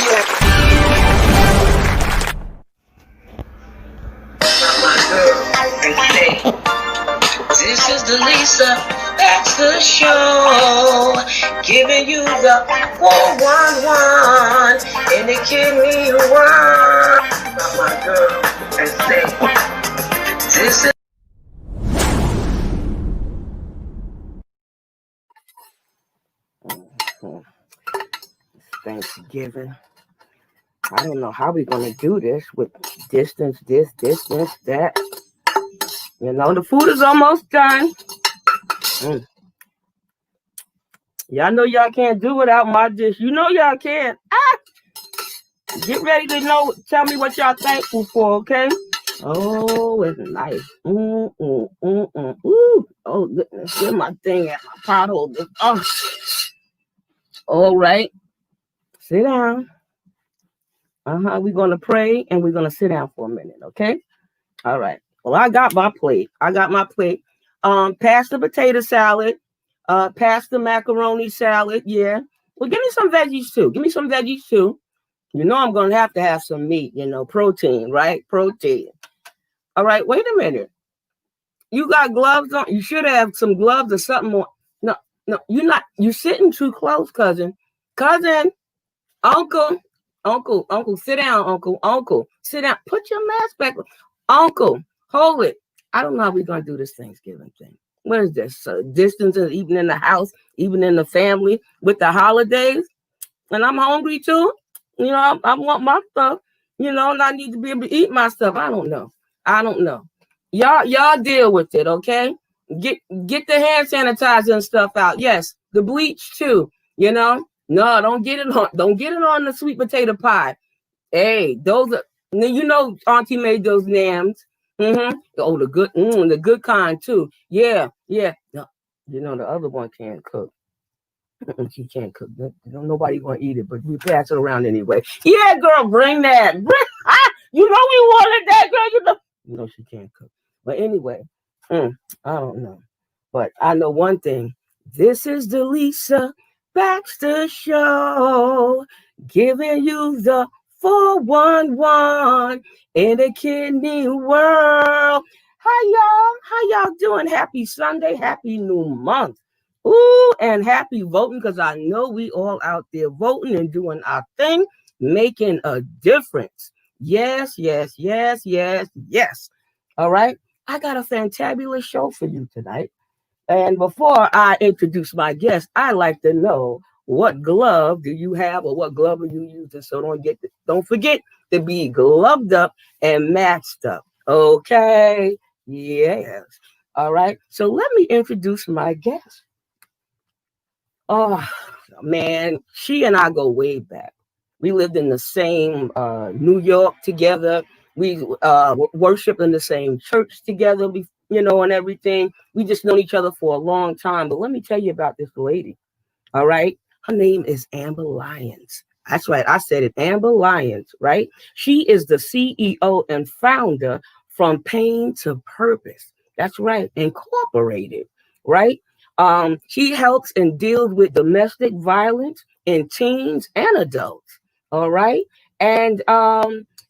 This is the Lisa Baxter Show, giving you the 411 in the kidney world. My girl, and say, this is. Thanksgiving. I don't know how we're going to do this with distance, distance, that. You know, the food is almost done. Y'all know y'all can't do without my dish. You know y'all can. Get ready to know. Tell me what y'all thankful for, okay? Oh, it's nice. Ooh. Oh, goodness. Get my thing at my pothole. Oh. All right. Sit down. We're going to pray and we're going to sit down for a minute, okay? All right. Well, I got my plate. Pass the potato salad. Pass the macaroni salad. Yeah. Well, give me some veggies too. You know I'm going to have some meat, protein, right? Protein. All right. Wait a minute. You got gloves on? You should have some gloves or something more. No, you're not. You're sitting too close, cousin. Uncle, sit down, uncle, sit down. Put your mask back. Uncle, hold it. I don't know how we're going to do this Thanksgiving thing. What is this? Distance, even in the house, even in the family, with the holidays. And I'm hungry too. I want my stuff, and I need to be able to eat my stuff. I don't know. Y'all deal with it, okay? Get the hand sanitizer and stuff out. Yes, the bleach too, No, don't get it on the sweet potato pie. Hey, those are, Auntie made those yams. Oh, the good kind too. Yeah. No, the other one can't cook. She can't cook. Nobody gonna eat it, but we pass it around anyway. Yeah, girl, bring that. We wanted that, girl. She can't cook. But anyway, I don't know. But I know one thing. This is the Lisa Baxter Show, giving you the 411 in the kidney world. How y'all doing? Happy Sunday, happy new month. Ooh, and happy voting, because I know we all out there voting and doing our thing, making a difference. Yes. All right. I got a fantabulous show for you tonight. And before I introduce my guest, I like to know, what glove do you have, or what glove are you using? So don't forget to be gloved up and matched up. Okay. Yes. All right. So let me introduce my guest. Oh, man, she and I go way back. We lived in the same New York together. We worshiped in the same church together, and everything. We just known each other for a long time. But let me tell you about this lady. All right. Her name is Amber Lyons. That's right. I said it. Amber Lyons, right? She is the CEO and founder from Pain to Purpose. That's right. Incorporated, right? She helps and deals with domestic violence in teens and adults. All right. And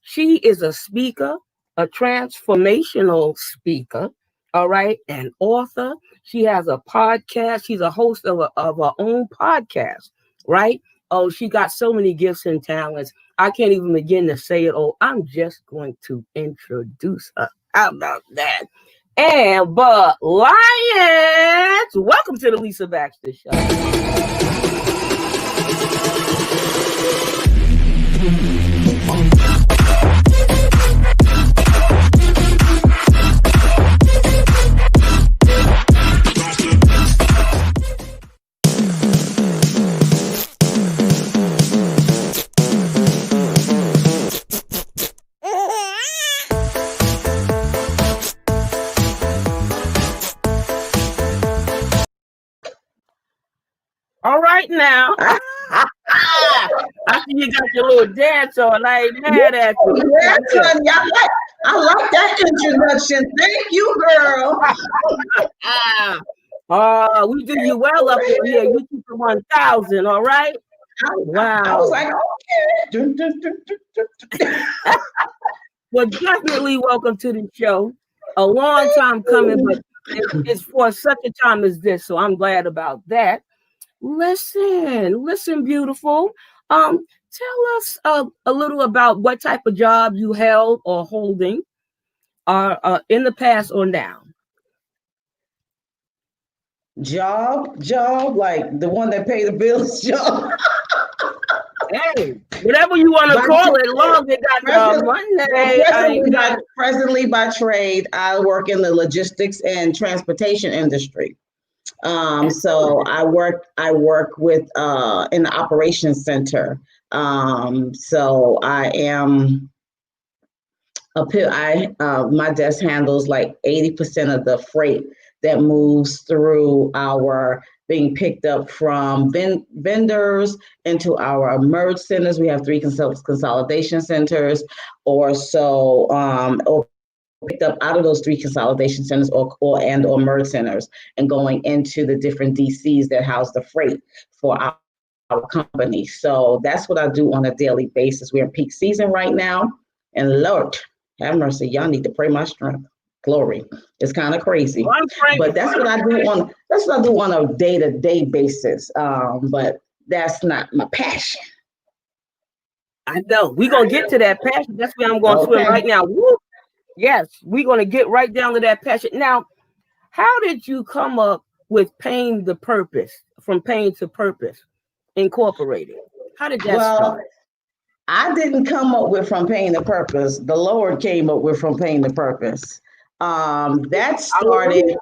she is a speaker, a transformational speaker. All right. An author. She has a podcast. She's a host of her own podcast. Right. Oh, she got so many gifts and talents. I can't even begin to say it. Oh, I'm just going to introduce her. How about that? Amber Lyons, welcome to the Lisa Baxter Show. All right now. I see you got your little dance on. I ain't mad at you. Yes, honey. I like that introduction. Thank you, girl. We do you well up in here. You keep the 1,000, all right? I was Wow. like, okay. Dun, dun, dun, dun, dun. Well, definitely welcome to the show. A long time coming, but it's for such a time as this. So I'm glad about that. Listen, beautiful. Tell us a little about what type of job you held or holding in the past or now. Job, like the one that pay the bills job. Hey, whatever you want to By call it, long as it got the present, well, money. I ain't got. presently by trade, I work in the logistics and transportation industry. So Excellent. I work with in the operations center. So I am my desk handles like 80% of the freight that moves through our being picked up from vendors into our merge centers. We have three consolidation centers, or picked up out of those three consolidation centers or merge centers, and going into the different DCs that house the freight for our company. So that's what I do on a daily basis. We're in peak season right now, and Lord have mercy, y'all need to pray my strength. Glory. It's kind of crazy, Well, I'm praying. but that's what I do on a day-to-day basis. But that's not my passion. I know. We're gonna get to that passion. That's where I'm gonna swim Okay. right now. Woo! Yes, we're gonna get right down to that passion. Now, how did you come up with Pain the Purpose, from Pain to Purpose Incorporated? How did that Well, start? I didn't come up with From Pain to Purpose. The Lord came up with From Pain to Purpose. That started.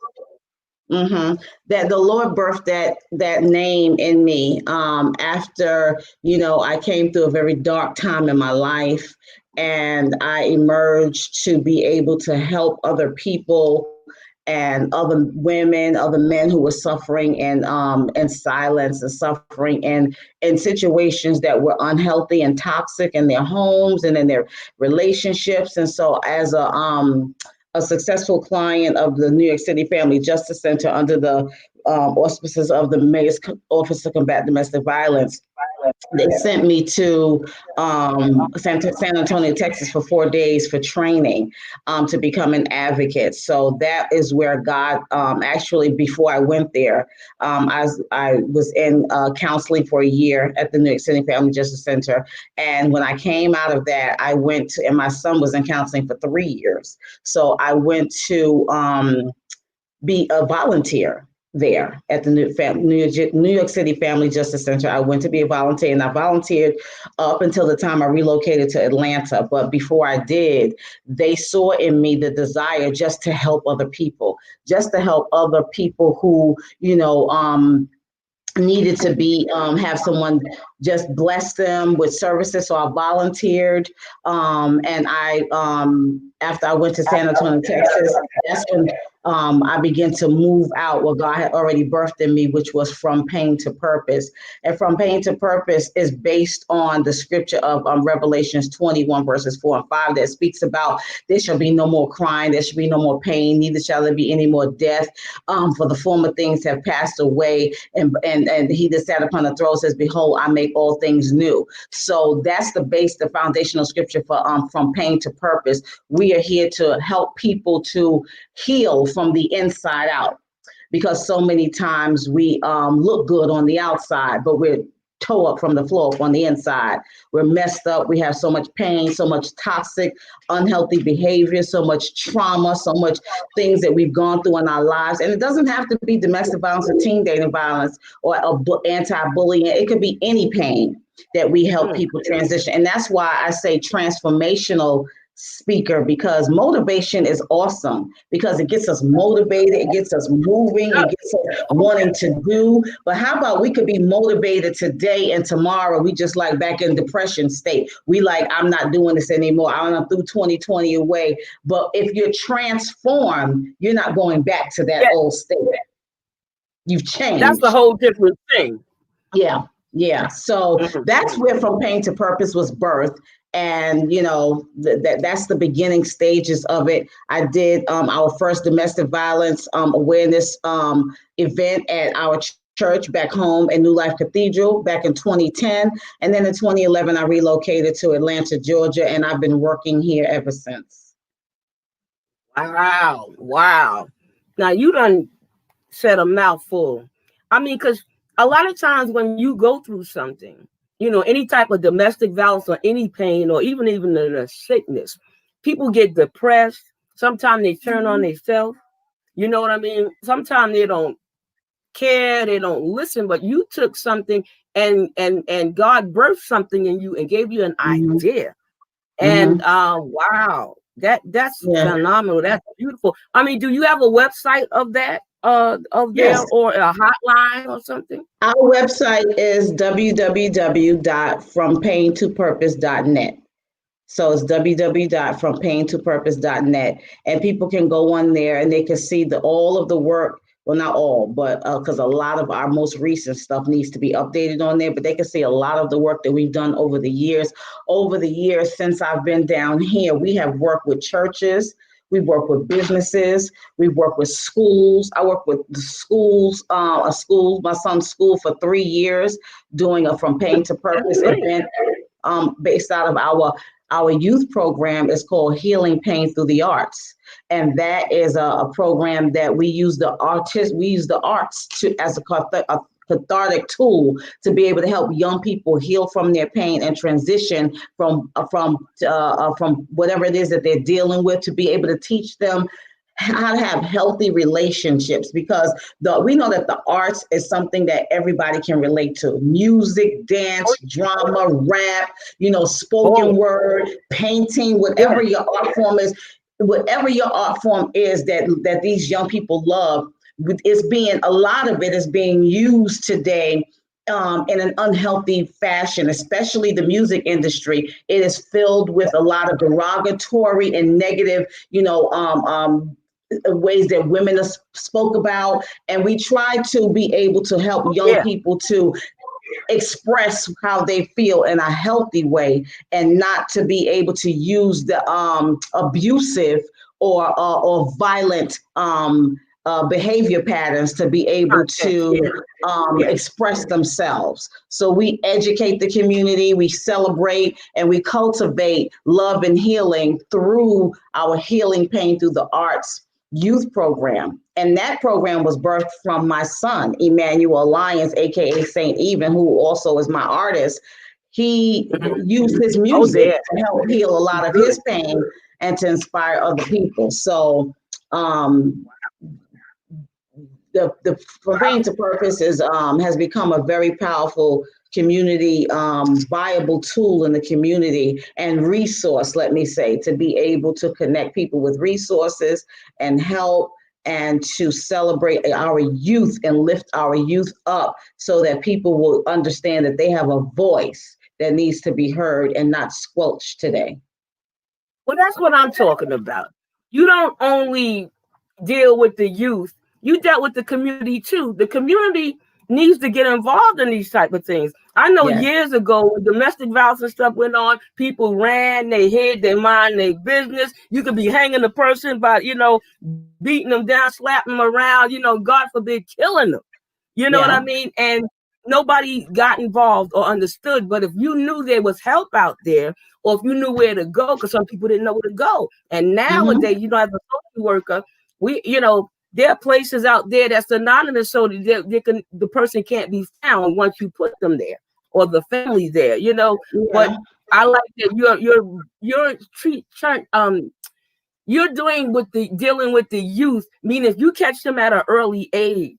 Hallelujah. That the Lord birthed that name in me, after I came through a very dark time in my life, and I emerged to be able to help other people and other women, other men who were suffering in silence and suffering in situations that were unhealthy and toxic in their homes and in their relationships. And so, as a successful client of the New York City Family Justice Center under the auspices of the Mayor's Office to Combat Domestic Violence, they sent me to San Antonio, Texas for 4 days for training, to become an advocate. So that is where God, actually, before I went there, I was in counseling for a year at the New York City Family Justice Center. And when I came out of that, and my son was in counseling for 3 years. So I went to be a volunteer there at the New York City Family Justice Center. I went to be a volunteer, and I volunteered up until the time I relocated to Atlanta. But before I did, they saw in me the desire just to help other people, who, needed to be have someone just bless them with services. So I volunteered, and I after I went to San Antonio, Texas, that's when I began to move out what God had already birthed in me, which was From Pain to Purpose. And From Pain to Purpose is based on the scripture of Revelations 21 verses 4 and 5, that speaks about there shall be no more crying, there shall be no more pain, neither shall there be any more death, for the former things have passed away. And he that sat upon the throne says, behold, I make all things new. So that's the foundational scripture for From Pain to Purpose. We are here to help people to heal from the inside out, because so many times we look good on the outside, but we're toe up from the floor on the inside. We're messed up. We have so much pain, so much toxic, unhealthy behavior, so much trauma, so much things that we've gone through in our lives. And it doesn't have to be domestic violence or teen dating violence or anti-bullying. It could be any pain that we help people transition. And that's why I say transformational speaker, because motivation is awesome, because it gets us motivated, it gets us moving, it gets us wanting to do. But how about we could be motivated today, and tomorrow we just like back in depression state. We like, I'm not doing this anymore. I'm through 2020 away. But if you're transformed, you're not going back to that old state. You've changed. That's a whole different thing. Yeah. So that's where From Pain to Purpose was birthed. And, that's the beginning stages of it. I did our first domestic violence awareness event at our church back home in New Life Cathedral back in 2010. And then in 2011, I relocated to Atlanta, Georgia, and I've been working here ever since. Wow. Wow. Now you done said a mouthful. I mean, because a lot of times when you go through something, any type of domestic violence or any pain or even a sickness, people get depressed. Sometimes they turn on themselves. You know what I mean? Sometimes they don't care, they don't listen, but you took something and God birthed something in you and gave you an idea. And wow, that's phenomenal. That's beautiful. I mean, do you have a website of that? There or a hotline or something? Our website is www.frompaintopurpose.net. So it's www.frompaintopurpose.net, and people can go on there and they can see all of the work. Well, not all, but because a lot of our most recent stuff needs to be updated on there, but they can see a lot of the work that we've done over the years. Over the years since I've been down here, we have worked with churches. We work with businesses. We work with schools. I work with the schools, my son's school for 3 years, doing a From Pain to Purpose event based out of our youth program. Is called Healing Pain Through the Arts. And that is a program that we use the arts to as a cathartic tool to be able to help young people heal from their pain and transition from whatever it is that they're dealing with, to be able to teach them how to have healthy relationships, because we know that the arts is something that everybody can relate to. Music, dance, drama, rap, spoken word, painting, whatever your art form is, that these young people love. A lot of it is being used today in an unhealthy fashion, especially the music industry. It is filled with a lot of derogatory and negative, ways that women are spoke about. And we try to be able to help young people to express how they feel in a healthy way, and not to be able to use the abusive or violent behavior patterns to be able to express themselves. So we educate the community, we celebrate, and we cultivate love and healing through our Healing Pain Through the Arts youth program. And that program was birthed from my son, Emmanuel Lyons, aka Saint Even, who also is my artist. He used his music to help heal a lot of his pain and to inspire other people. So the From Pain to Purpose has become a very powerful community, viable tool in the community and resource, let me say, to be able to connect people with resources and help, and to celebrate our youth and lift our youth up so that people will understand that they have a voice that needs to be heard and not squelched today. Well, that's what I'm talking about. You don't only deal with the youth, you dealt with the community too. The community needs to get involved in these type of things. I know years ago, when domestic violence and stuff went on, people ran, they hid, they mind their business. You could be hanging the person by, beating them down, slapping them around, God forbid, killing them. You know what I mean? And nobody got involved or understood. But if you knew there was help out there, or if you knew where to go, because some people didn't know where to go. And nowadays, as a social worker, there are places out there that's anonymous, so that the person can't be found once you put them there, or the family there, But I like that you're dealing with the youth. Meaning, if you catch them at an early age,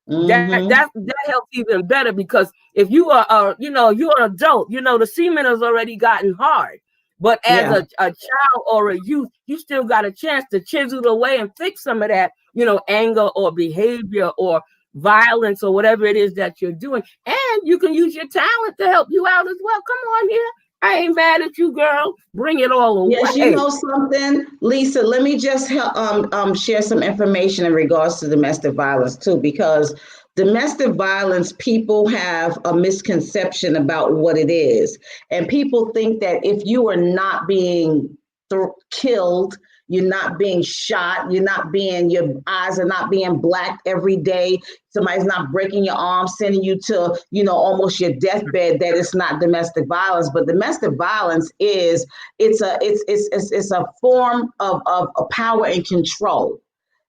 that helps even better, because if you are you're an adult, the semen has already gotten hard. But as a child or a youth, you still got a chance to chisel away and fix some of that, anger or behavior or violence or whatever it is that you're doing. And you can use your talent to help you out as well. Come on here. I ain't mad at you, girl. Bring it all away. Yes, you know something, Lisa, let me just share some information in regards to domestic violence too, because domestic violence, people have a misconception about what it is. And people think that if you are not being killed. You're not being shot. Your eyes are not being blacked every day. Somebody's not breaking your arm, sending you to, almost your deathbed. That is not domestic violence. But domestic violence it's a form of power and control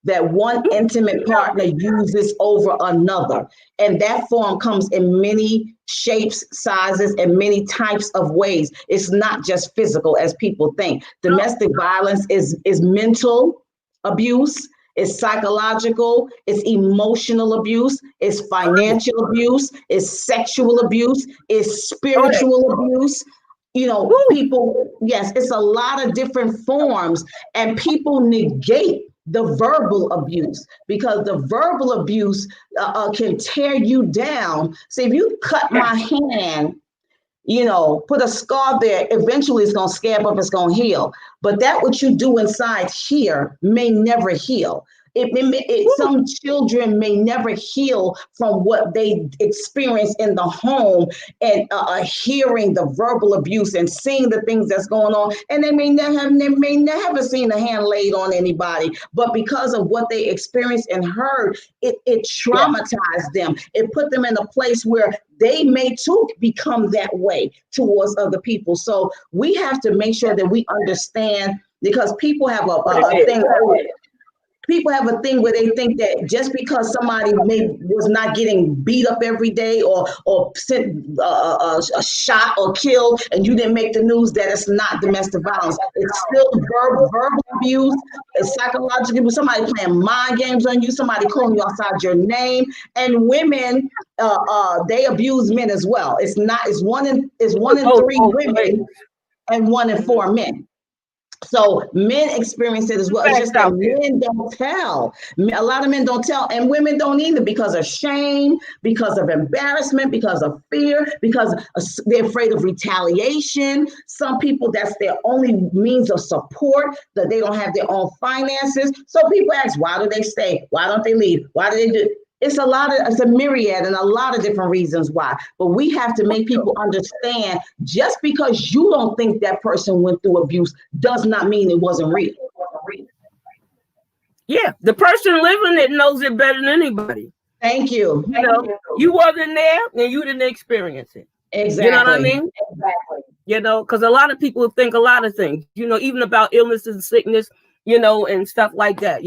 that one intimate partner uses over another. And that form comes in many shapes, sizes, and many types of ways. It's not just physical as people think. Domestic violence is mental abuse, it's psychological, it's emotional abuse, it's financial abuse, it's sexual abuse, it's spiritual abuse. People, yes, it's a lot of different forms, and people negate the verbal abuse because the verbal abuse can tear you down. So if you cut my hand, put a scar there, eventually it's going to scab up, it's going to heal. But that what you do inside here may never heal. Some children may never heal from what they experience in the home and hearing the verbal abuse and seeing the things that's going on. And they may never seen a hand laid on anybody, but because of what they experienced and heard, it traumatized them. It put them in a place where they may too become that way towards other people. So we have to make sure that we understand, because people have a thing. People have a thing where they think that just because somebody was not getting beat up every day or sent a shot or killed and you didn't make the news, that it's not domestic violence. It's still verbal abuse, it's psychological abuse, somebody playing mind games on you, somebody calling you outside your name. And women, they abuse men as well. It's one in 3 women and 1 in 4 men. So men experience it as well. It's just that men don't tell. A lot of men don't tell, and women don't either, because of shame, because of embarrassment, because of fear, because they're afraid of retaliation. Some people, that's their only means of support, that they don't have their own finances. So people ask, why do they stay? Why don't they leave? Why do they do? It's a myriad and a lot of different reasons why. But we have to make people understand, just because you don't think that person went through abuse does not mean it wasn't real. Yeah, the person living it knows it better than anybody. Thank you. You wasn't there and you didn't experience it. Exactly. You know what I mean? Exactly. Because a lot of people think a lot of things, even about illness and sickness, and stuff like that,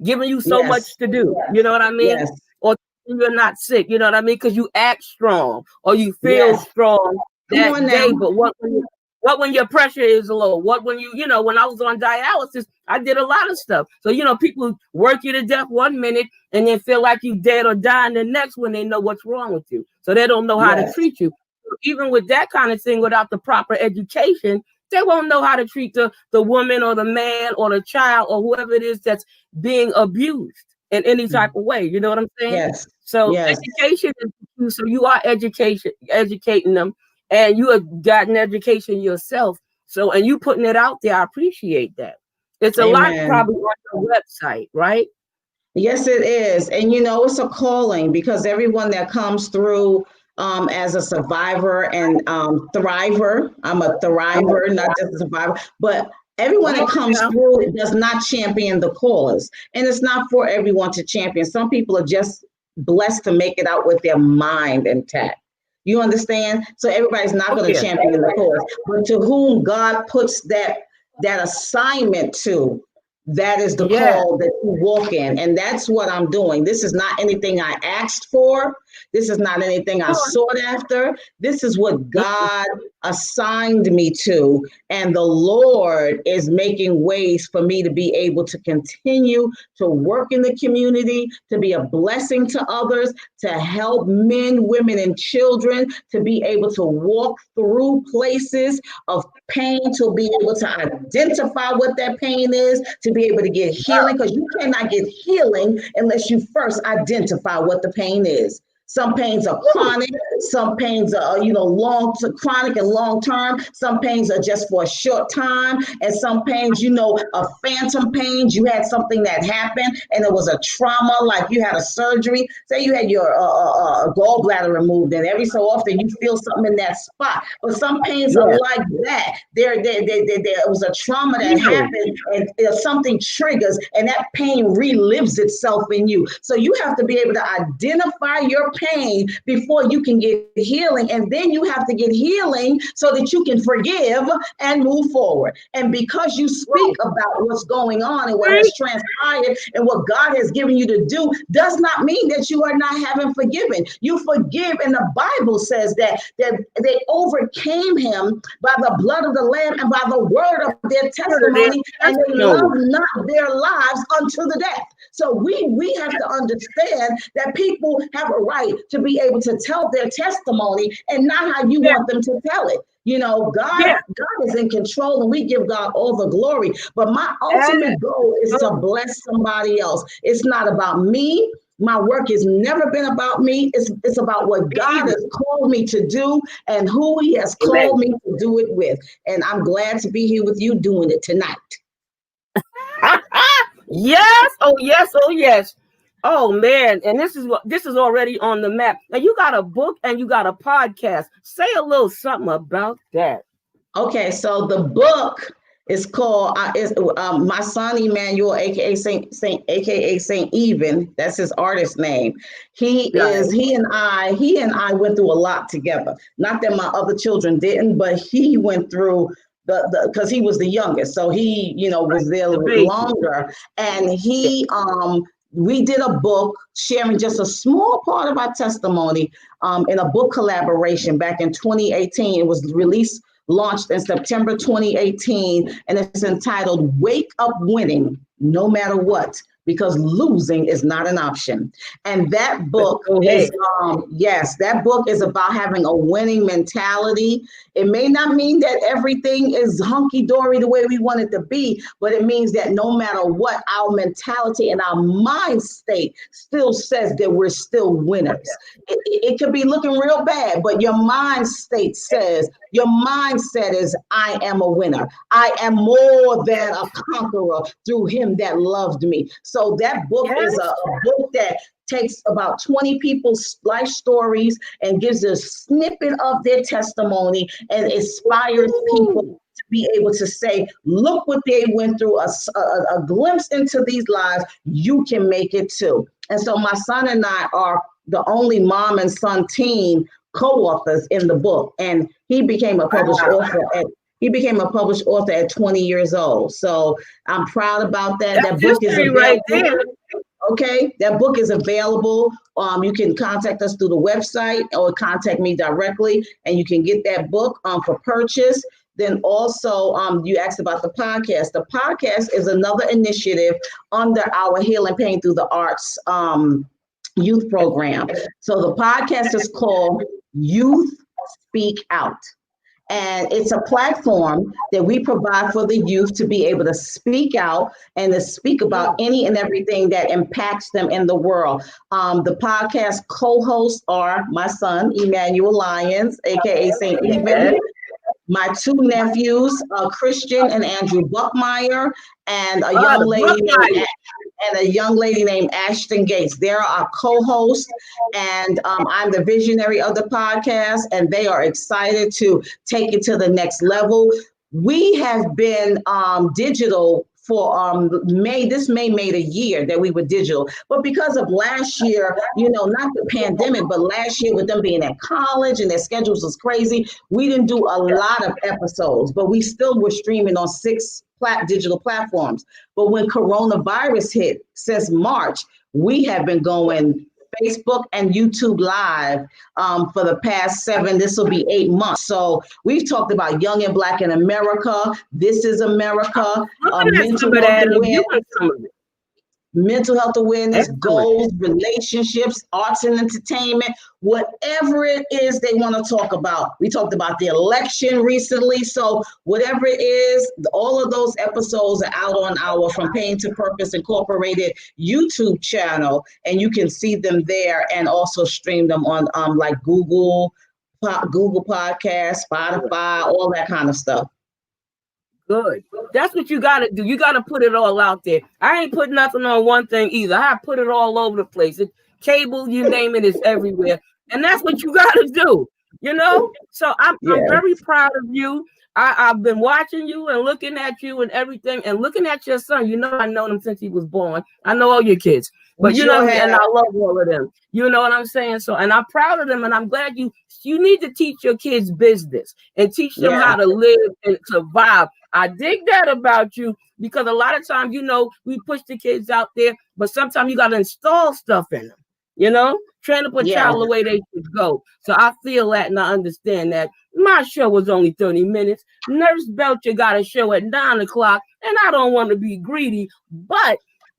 giving you so much to do. You know what I mean? Yes. Or you're not sick, you know what I mean? Because you act strong or you feel strong that day. But what when your pressure is low? What when when I was on dialysis, I did a lot of stuff. So, people work you to death one minute and then feel like you dead or dying the next when they know what's wrong with you. So they don't know how to treat you. Even with that kind of thing, without the proper education, they won't know how to treat the woman or the man or the child or whoever it is that's being abused in any type of way. You know what I'm saying? Yes. So education is, so you are educating them, and you have gotten education yourself. So, and you putting it out there, I appreciate that. It's a lot probably on your website, right? Yes, it is. And it's a calling, because everyone that comes through as a survivor and thriver, I'm a thriver, not just a survivor, but everyone that comes through does not champion the cause. And it's not for everyone to champion. Some people are just blessed to make it out with their mind intact. You understand? So everybody's not going to champion the cause. But to whom God puts that assignment to, that is the call that you walk in. And that's what I'm doing. This is not anything I asked for. This is not anything I sought after. This is what God assigned me to. And the Lord is making ways for me to be able to continue to work in the community, to be a blessing to others, to help men, women, and children to be able to walk through places of pain, to be able to identify what that pain is, to be able to get healing, because you cannot get healing unless you first identify what the pain is. Some pains are chronic. Some pains are, chronic and long term. Some pains are just for a short time. And some pains, are phantom pains. You had something that happened and it was a trauma, like you had a surgery. Say you had your gallbladder removed, and every so often you feel something in that spot. But some pains are like that. There was a trauma that happened, and something triggers, and that pain relives itself in you. So you have to be able to identify your pain before you can get healing, and then you have to get healing so that you can forgive and move forward. And because you speak about what's going on and what has transpired and what God has given you to do, does not mean that you are not having forgiven. You forgive, and the Bible says that they overcame him by the blood of the Lamb and by the word of their testimony, and they loved not their lives unto the death. So we have to understand that people have a right to be able to tell their testimony and not how you want them to tell it. God is in control, and we give God all the glory. But my ultimate goal is to bless somebody else. It's not about me. My work has never been about me. It's about what God has called me to do and who he has called me to do it with. And I'm glad to be here with you doing it tonight. Yes. Oh, yes. Oh, yes. Oh, man. And this is already on the map. Now, you got a book and you got a podcast. Say a little something about that. Okay. So the book is called My Son Emmanuel, aka Saint Even. That's his artist name. He and I went through a lot together. Not that my other children didn't, but he went through because he was the youngest. So he, was there longer. And we did a book sharing just a small part of our testimony in a book collaboration back in 2018. It was launched in September 2018, and it's entitled Wake Up Winning, No Matter What, because losing is not an option. And that book is, that book is about having a winning mentality. It may not mean that everything is hunky-dory the way we want it to be, but it means that no matter what, our mentality and our mind state still says that we're still winners. It could be looking real bad, but your mind state says, your mindset is, I am a winner. I am more than a conqueror through him that loved me. So that book is a book that takes about 20 people's life stories and gives a snippet of their testimony and inspires people to be able to say, look what they went through, a glimpse into these lives. You can make it too. And so my son and I are the only mom and son team co-authors in the book. And he became a published author at 20 years old. So I'm proud about that. That book is available. Right there. Okay, that book is available. You can contact us through the website or contact me directly, and you can get that book for purchase. Then also, you asked about the podcast. The podcast is another initiative under our Healing Pain Through the Arts youth program. So the podcast is called Youth Speak Out. And it's a platform that we provide for the youth to be able to speak out and to speak about any and everything that impacts them in the world. The podcast co-hosts are my son, Emmanuel Lyons, aka Saint Even, my two nephews, Christian and Andrew Buckmeyer, and a young lady named Ashton Gates. They're our co-hosts, and I'm the visionary of the podcast, and they are excited to take it to the next level. We have been digital for This May made a year that we were digital, but because of last year, not the pandemic, but last year with them being at college and their schedules was crazy, we didn't do a lot of episodes, but we still were streaming on 6 digital platforms. But when coronavirus hit since March, we have been going Facebook and YouTube Live for the past 7, this will be 8 months. So we've talked about Young and Black in America. This is America. Mental health awareness. mental health awareness, Excellent. goals, relationships, arts and entertainment, whatever it is they want to talk about. We talked about the election recently. So whatever it is, all of those episodes are out on our From Pain to Purpose Incorporated YouTube channel, and you can see them there and also stream them on like Google Podcasts, Spotify, all that kind of stuff. Good. That's what you got to do. You got to put it all out there. I ain't put nothing on one thing either. I put it all over the place. Cable, you name it, is everywhere. And that's what you got to do, you know? So I'm very proud of you. I've been watching you and looking at you and everything and looking at your son. You know, I know him since he was born. I know all your kids, but you know, and I love all of them. You know what I'm saying? So, and I'm proud of them, and I'm glad you need to teach your kids business and teach them how to live and survive. I dig that about you, because a lot of times, you know, we push the kids out there, but sometimes you got to install stuff in them, you know, train up a child the way they should go. So I feel that and I understand that. My show was only 30 minutes. Nurse Belcher got a show at 9 o'clock, and I don't want to be greedy, but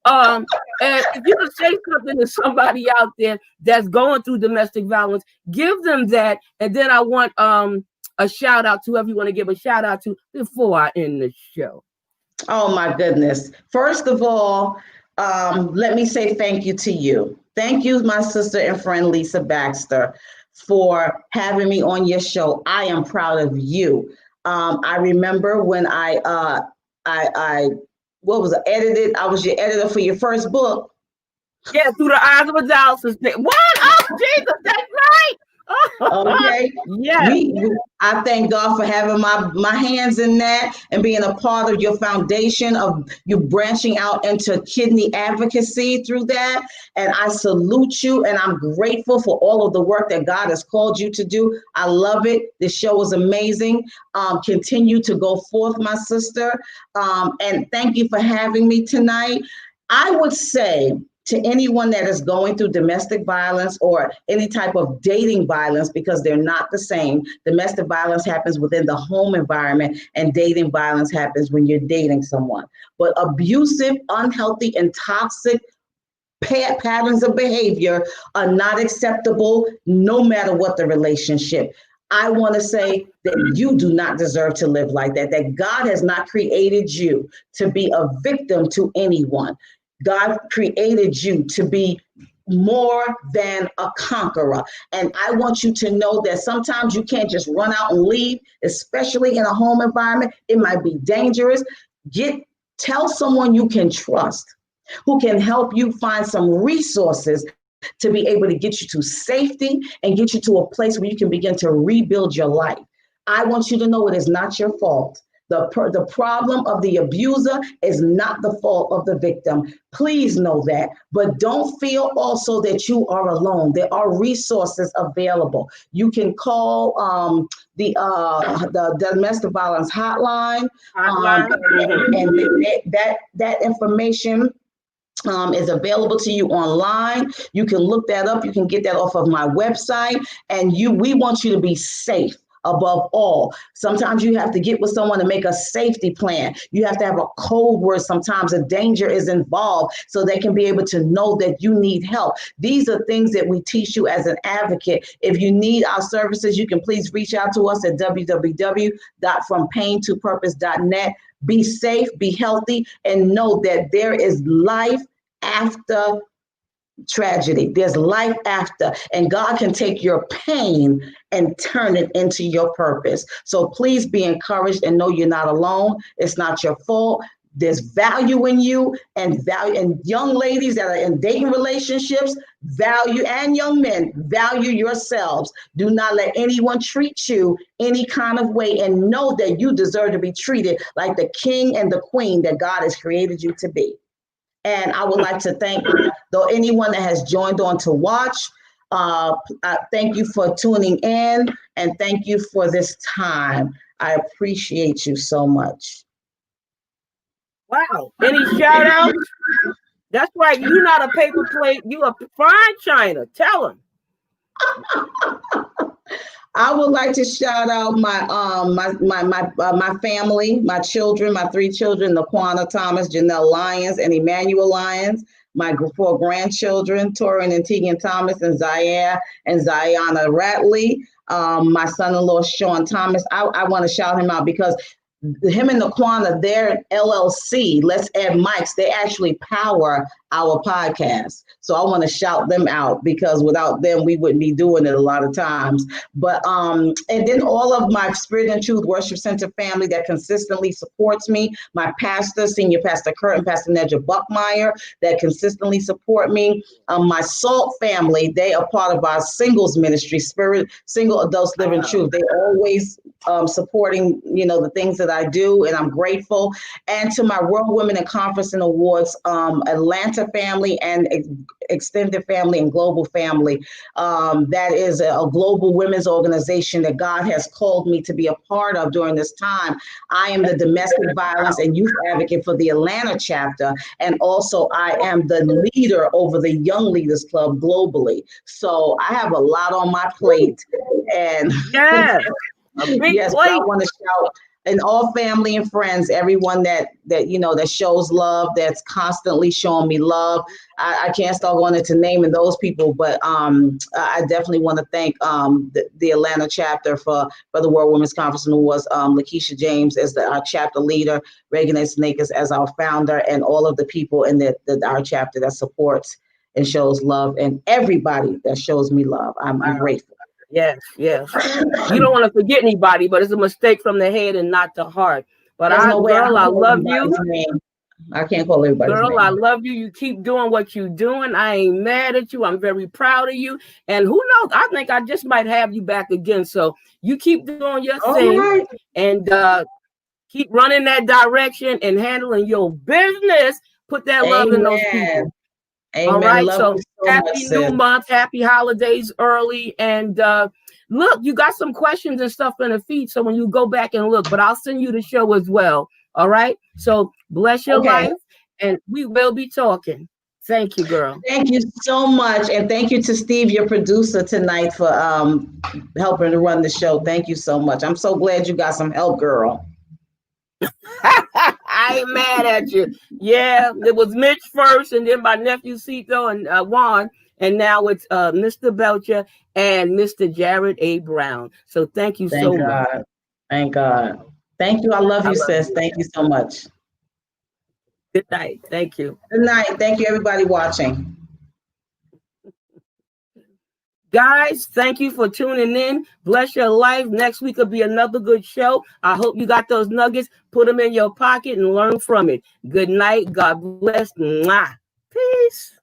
and if you could say something to somebody out there that's going through domestic violence, give them that. And then I want a shout out to whoever you want to give a shout out to before I end the show. Oh my goodness. First of all, let me say thank you to you. Thank you, my sister and friend Lisa Baxter, for having me on your show. I am proud of you. I remember when I edited. I was your editor for your first book. Yeah, Through the Eyes of a Doubt. What? Oh, Jesus, that's right. Okay. Yeah. I thank God for having my hands in that and being a part of your foundation, of you branching out into kidney advocacy through that. And I salute you, and I'm grateful for all of the work that God has called you to do. I love it. This show is amazing. Continue to go forth, my sister. And thank you for having me tonight. I would say to anyone that is going through domestic violence or any type of dating violence, because they're not the same. Domestic violence happens within the home environment, and dating violence happens when you're dating someone. But abusive, unhealthy, and toxic patterns of behavior are not acceptable, no matter what the relationship. I want to say that you do not deserve to live like that, that God has not created you to be a victim to anyone. God created you to be more than a conqueror. And I want you to know that sometimes you can't just run out and leave, especially in a home environment. It might be dangerous. Tell someone you can trust, who can help you find some resources to be able to get you to safety and get you to a place where you can begin to rebuild your life. I want you to know it is not your fault. The problem of the abuser is not the fault of the victim. Please know that. But don't feel also that you are alone. There are resources available. You can call the domestic violence hotline. And that information is available to you online. You can look that up. You can get that off of my website. And we want you to be safe. Above all, sometimes you have to get with someone to make a safety plan. You have to have a code word. Sometimes a danger is involved, so they can be able to know that you need help. These are things that we teach you as an advocate. If you need our services, you can please reach out to us at www.FromPainToPurpose.net. Be safe, be healthy, and know that there is life after tragedy. There's life after, and God can take your pain and turn it into your purpose. So please be encouraged and know you're not alone. It's not your fault. There's value in you, and young ladies that are in dating relationships, and young men, value yourselves. Do not let anyone treat you any kind of way, and know that you deserve to be treated like the king and the queen that God has created you to be. And I would like to thank anyone that has joined on to watch. Thank you for tuning in, and thank you for this time. I appreciate you so much. Wow. Any shout outs? That's right. You're not a paper plate. You a fine china. Tell them. I would like to shout out my family, my children, my 3 children, Laquana Thomas, Janelle Lyons, and Emmanuel Lyons, my 4 grandchildren, Torin and Tegan Thomas and Zaire and Ziana Ratley. My son-in-law, Sean Thomas. I want to shout him out because him and Naquana, their LLC, Let's Add Mics, they actually power our podcast. So I want to shout them out because without them, we wouldn't be doing it a lot of times. But and then all of my Spirit and Truth Worship Center family that consistently supports me, my pastor, Senior Pastor Kurt and Pastor Nedra Buckmeyer, that consistently support me. My SALT family, they are part of our singles ministry, Single Adults Living Truth. They always supporting, the things that I do, and I'm grateful. And to my World Women in Conference and Awards, Atlanta family and extended family and global family. That is a global women's organization that God has called me to be a part of during this time. I am the domestic violence and youth advocate for the Atlanta chapter, and also I am the leader over the Young Leaders Club globally. So I have a lot on my plate, and yes, yes, but I want to shout. And all family and friends, everyone that shows love, that's constantly showing me love. I can't start going into naming those people, but I definitely want to thank the Atlanta chapter for the World Women's Conference and Awards, Lakeisha James as our chapter leader, Reagan and Snakers as our founder, and all of the people in our chapter that supports and shows love, and everybody that shows me love. I'm grateful. Yes. You don't want to forget anybody, but it's a mistake from the head and not the heart. But I love you. I can't call everybody. Girl, I love you. You keep doing what you're doing. I ain't mad at you. I'm very proud of you. And who knows? I think I just might have you back again. So you keep doing your thing and keep running that direction and handling your business. Put that love in those people. Amen. All right, so happy new month, happy holidays early, and look, you got some questions and stuff in the feed, so when you go back and look, but I'll send you the show as well. All right, so bless your life, and we will be talking. Thank you, girl. Thank you so much, and thank you to Steve, your producer tonight, for helping to run the show. Thank you so much. I'm so glad you got some help, girl. I ain't mad at you. Yeah, it was Mitch first, and then my nephew Cito and Juan, and now it's Mr. Belcher and Mr. Jared A. Brown. So thank you so much. Thank God. Thank you. I love you, sis. Thank you so much. Good night. Thank you. Good night. Thank you, everybody watching. Guys, thank you for tuning in. Bless your life. Next week will be another good show. I hope you got those nuggets. Put them in your pocket and learn from it. Good night. God bless. Mwah. Peace.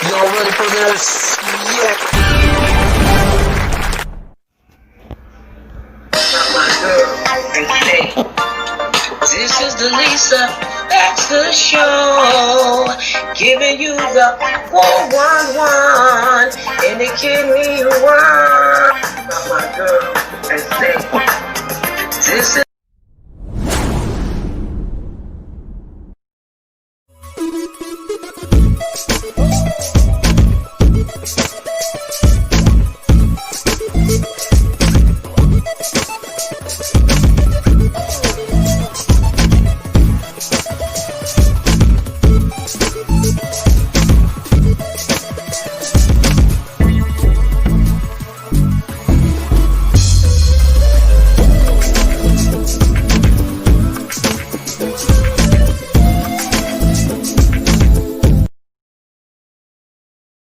Y'all ready for this? Yeah. This is the Lisa Baxter Show, giving you the 411 in the kidney world. My girl, and say, this is